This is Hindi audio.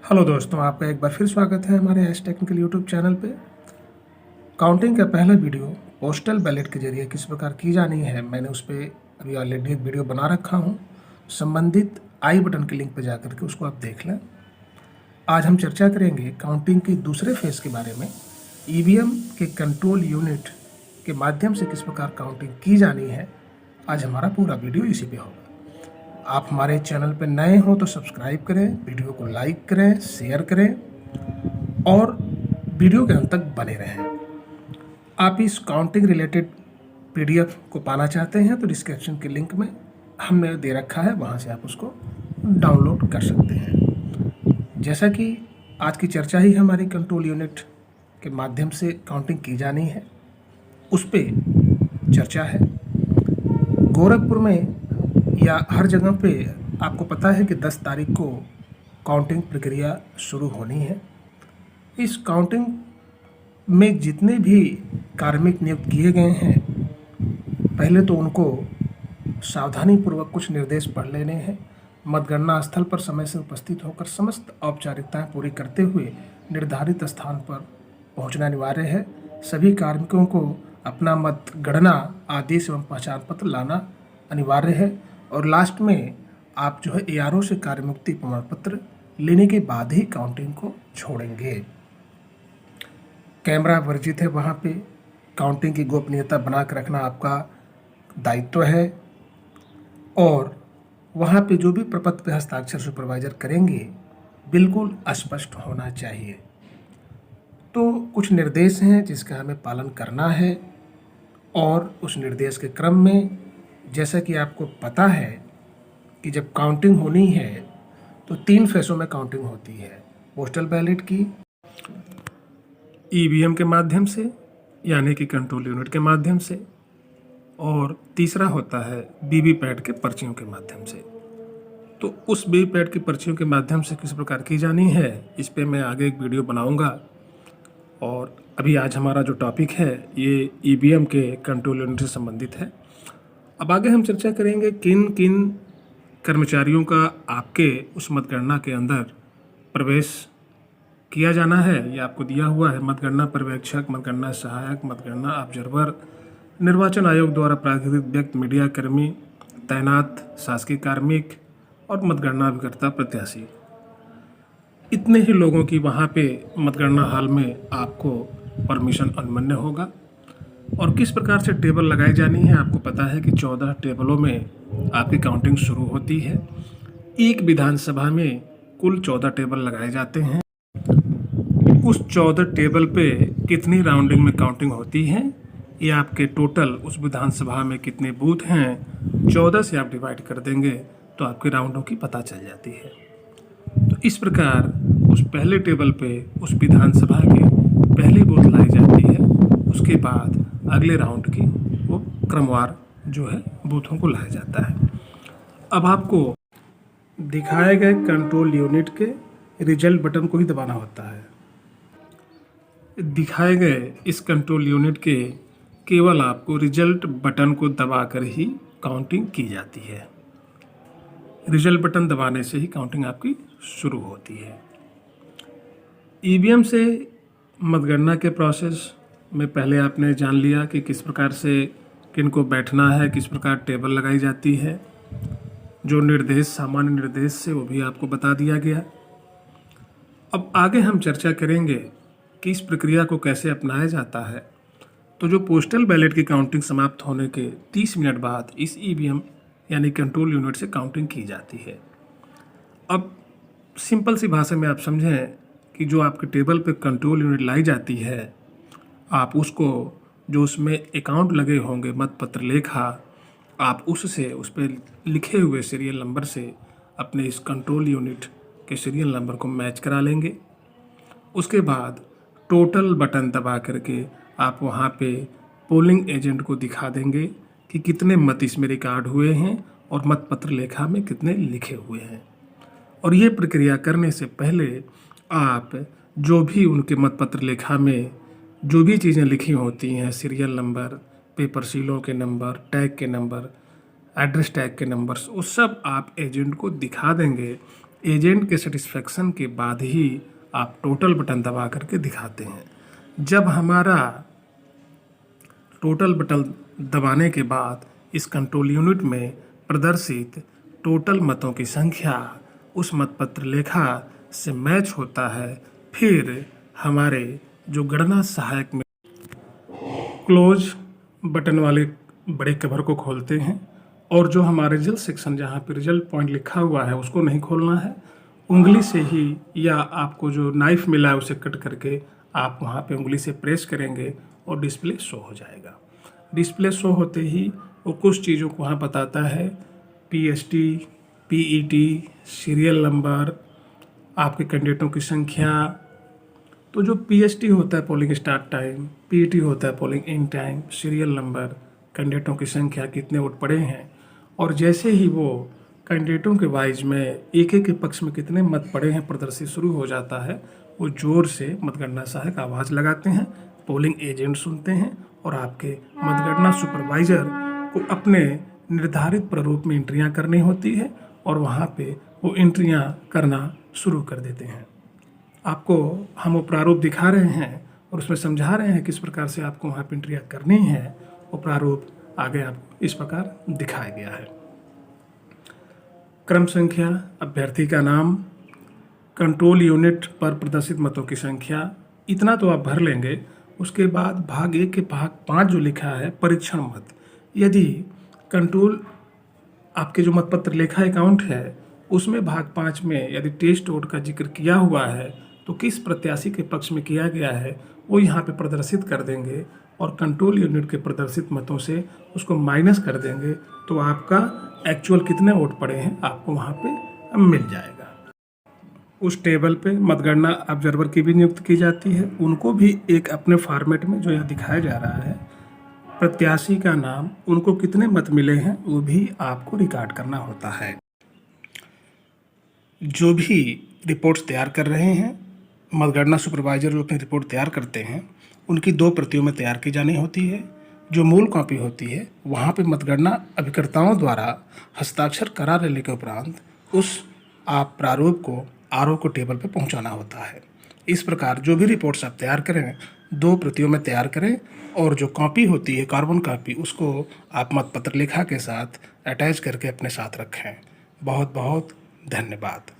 हेलो दोस्तों, आपका एक बार फिर स्वागत है हमारे एस टेक्निकल यूट्यूब चैनल पे। काउंटिंग का पहला वीडियो पोस्टल बैलेट के जरिए किस प्रकार की जानी है, मैंने उस पर अभी ऑलरेडी एक वीडियो बना रखा हूँ। संबंधित आई बटन के लिंक पर जाकर के उसको आप देख लें। आज हम चर्चा करेंगे काउंटिंग के दूसरे फेज़ के बारे में। ईवीएम के कंट्रोल यूनिट के माध्यम से किस प्रकार काउंटिंग की जानी है, आज हमारा पूरा वीडियो इसी पे होगा। आप हमारे चैनल पर नए हो तो सब्सक्राइब करें, वीडियो को लाइक करें, शेयर करें और वीडियो के अंत तक बने रहें। आप इस काउंटिंग रिलेटेड पीडीएफ को पाना चाहते हैं तो डिस्क्रिप्शन के लिंक में हमने दे रखा है, वहाँ से आप उसको डाउनलोड कर सकते हैं। जैसा कि आज की चर्चा ही हमारी कंट्रोल यूनिट के माध्यम से काउंटिंग की जानी है, उस पर चर्चा है। गोरखपुर में या हर जगह पे आपको पता है कि 10 तारीख को काउंटिंग प्रक्रिया शुरू होनी है। इस काउंटिंग में जितने भी कार्मिक नियुक्त किए गए हैं, पहले तो उनको सावधानीपूर्वक कुछ निर्देश पढ़ लेने हैं। मतगणना स्थल पर समय से उपस्थित होकर समस्त औपचारिकताएं पूरी करते हुए निर्धारित स्थान पर पहुंचना अनिवार्य है। सभी कार्मिकों को अपना मतगणना आदेश एवं पहचान पत्र लाना अनिवार्य है और लास्ट में आप जो है एआरओ से कार्य मुक्ति प्रमाण पत्र लेने के बाद ही काउंटिंग को छोड़ेंगे। कैमरा वर्जित है वहाँ पे। काउंटिंग की गोपनीयता बना कर रखना आपका दायित्व है और वहाँ पे जो भी प्रपत्र पे हस्ताक्षर सुपरवाइजर करेंगे बिल्कुल स्पष्ट होना चाहिए। तो कुछ निर्देश हैं जिसका हमें पालन करना है और उस निर्देश के क्रम में जैसा कि आपको पता है कि जब काउंटिंग होनी है तो 3 फेसों में काउंटिंग होती है। पोस्टल बैलेट की, ईवीएम के माध्यम से यानी कि कंट्रोल यूनिट के माध्यम से, और तीसरा होता है वीवीपैट के पर्चियों के माध्यम से। तो उस वीवीपैट की पर्चियों के माध्यम से किस प्रकार की जानी है, इस पे मैं आगे एक वीडियो बनाऊंगा। और अभी आज हमारा जो टॉपिक है ये ईवीएम के कंट्रोल यूनिट से संबंधित है। अब आगे हम चर्चा करेंगे किन किन कर्मचारियों का आपके उस मतगणना के अंदर प्रवेश किया जाना है। ये आपको दिया हुआ है: मतगणना पर्यवेक्षक, मतगणना सहायक, मतगणना ऑब्जर्वर, निर्वाचन आयोग द्वारा प्राधिकृत व्यक्ति, मीडिया कर्मी, तैनात शासकीय कार्मिक और मतगणना अभिकर्ता प्रत्याशी। इतने ही लोगों की वहाँ पे मतगणना हॉल में आपको परमिशन अनुमन्य होगा। और किस प्रकार से टेबल लगाई जानी है, आपको पता है कि 14 टेबलों में आपकी काउंटिंग शुरू होती है। एक विधानसभा में कुल 14 टेबल लगाए जाते हैं। उस 14 टेबल पे कितनी राउंडिंग में काउंटिंग होती है, ये आपके टोटल उस विधानसभा में कितने बूथ हैं 14 से आप डिवाइड कर देंगे तो आपके राउंडों की पता चल जाती है। तो इस प्रकार उस पहले टेबल पे उस विधानसभा के पहली बूथ लाई जाती है, उसके बाद अगले राउंड की वो क्रमवार जो है बूथों को लाया जाता है। अब आपको दिखाए गए कंट्रोल यूनिट के रिजल्ट बटन को ही दबाना होता है। दिखाए गए इस कंट्रोल यूनिट के केवल आपको रिजल्ट बटन को दबाकर ही काउंटिंग की जाती है। रिजल्ट बटन दबाने से ही काउंटिंग आपकी शुरू होती है। ईवीएम से मतगणना के प्रोसेस में पहले आपने जान लिया कि किस प्रकार से किन को बैठना है, किस प्रकार टेबल लगाई जाती है। जो निर्देश, सामान्य निर्देश से वो भी आपको बता दिया गया। अब आगे हम चर्चा करेंगे कि इस प्रक्रिया को कैसे अपनाया जाता है। तो जो पोस्टल बैलेट की काउंटिंग समाप्त होने के 30 मिनट बाद इस ईवीएम यानी कंट्रोल यूनिट से काउंटिंग की जाती है। अब सिंपल सी भाषा में आप समझें कि जो आपके टेबल पे कंट्रोल यूनिट लाई जाती है, आप उसको जो उसमें अकाउंट लगे होंगे मतपत्र लेखा, आप उससे उस पर लिखे हुए सीरियल नंबर से अपने इस कंट्रोल यूनिट के सीरियल नंबर को मैच करा लेंगे। उसके बाद टोटल बटन दबा करके आप वहाँ पे पोलिंग एजेंट को दिखा देंगे कि कितने मत इसमें रिकॉर्ड हुए हैं और मतपत्र लेखा में कितने लिखे हुए हैं। और ये प्रक्रिया करने से पहले आप जो भी उनके मतपत्र लेखा में जो भी चीज़ें लिखी होती हैं, सीरियल नंबर, पेपर सीलों के नंबर, टैग के नंबर, एड्रेस टैग के नंबर्स, वो सब आप एजेंट को दिखा देंगे एजेंट के सेटिस्फेक्शन के बाद ही आप टोटल बटन दबा करके दिखाते हैं। जब हमारा टोटल बटन दबाने के बाद इस कंट्रोल यूनिट में प्रदर्शित टोटल मतों की संख्या उस मतपत्र लेखा से मैच होता है, फिर हमारे जो गणना सहायक में क्लोज बटन वाले बड़े कवर को खोलते हैं और जो हमारे रिजल्ट सेक्शन जहाँ पे रिजल्ट पॉइंट लिखा हुआ है उसको नहीं खोलना है, उंगली से ही या आपको जो नाइफ मिला है उसे कट करके आप वहाँ पे उंगली से प्रेस करेंगे और डिस्प्ले शो हो जाएगा। डिस्प्ले शो होते ही वो कुछ चीज़ों को वहाँ बताता है, PST, PET, सीरियल नंबर, आपके कैंडिडेटों की संख्या। तो जो PST होता है पोलिंग स्टार्ट टाइम, PET होता है polling end time, serial number, कैंडिडेटों की संख्या, कितने वोट पड़े हैं, और जैसे ही वो कैंडिडेटों के वाइज में एक एक के पक्ष में कितने मत पड़े हैं प्रदर्शित शुरू हो जाता है, वो जोर से मतगणना सहायक आवाज़ लगाते हैं, पोलिंग एजेंट सुनते हैं और आपके मतगणना सुपरवाइज़र को अपने निर्धारित प्रारूप में एंट्रियां करनी होती है और वहाँ पे वो एंट्रियां करना शुरू कर देते हैं। आपको हम वो प्रारूप दिखा रहे हैं और उसमें समझा रहे हैं किस प्रकार से आपको वहाँ पे एंट्रियां करनी है। वो प्रारूप आगे आपको इस प्रकार दिखाया गया है। क्रम संख्या, अभ्यर्थी का नाम, कंट्रोल यूनिट पर प्रदर्शित मतों की संख्या, इतना तो आप भर लेंगे। उसके बाद भाग 1 के भाग 5 जो लिखा है परीक्षण मत, यदि कंट्रोल आपके जो मतपत्र लेखा अकाउंट है उसमें भाग 5 में यदि टेस्ट वोट का जिक्र किया हुआ है तो किस प्रत्याशी के पक्ष में किया गया है वो यहाँ पे प्रदर्शित कर देंगे और कंट्रोल यूनिट के प्रदर्शित मतों से उसको माइनस कर देंगे, तो आपका एक्चुअल कितने वोट पड़े हैं आपको वहाँ पे मिल जाएगा। उस टेबल पे मतगणना ऑब्जर्वर की भी नियुक्त की जाती है, उनको भी एक अपने फॉर्मेट में जो यहाँ दिखाया जा रहा है, प्रत्याशी का नाम, उनको कितने मत मिले हैं वो भी आपको रिकॉर्ड करना होता है। जो भी रिपोर्ट्स तैयार कर रहे हैं, मतगणना सुपरवाइजर जो अपनी रिपोर्ट तैयार करते हैं उनकी 2 प्रतियों में तैयार की जानी होती है। जो मूल कॉपी होती है वहाँ पे मतगणना अभिकर्ताओं द्वारा हस्ताक्षर करा लेने के उपरांत उस आप प्रारूप को RO को टेबल पे पहुँचाना होता है। इस प्रकार जो भी रिपोर्ट्स आप तैयार करें 2 प्रतियों में तैयार करें और जो कॉपी होती है कार्बन कॉपी उसको आप मतपत्र लेखा के साथ अटैच करके अपने साथ रखें। बहुत बहुत धन्यवाद।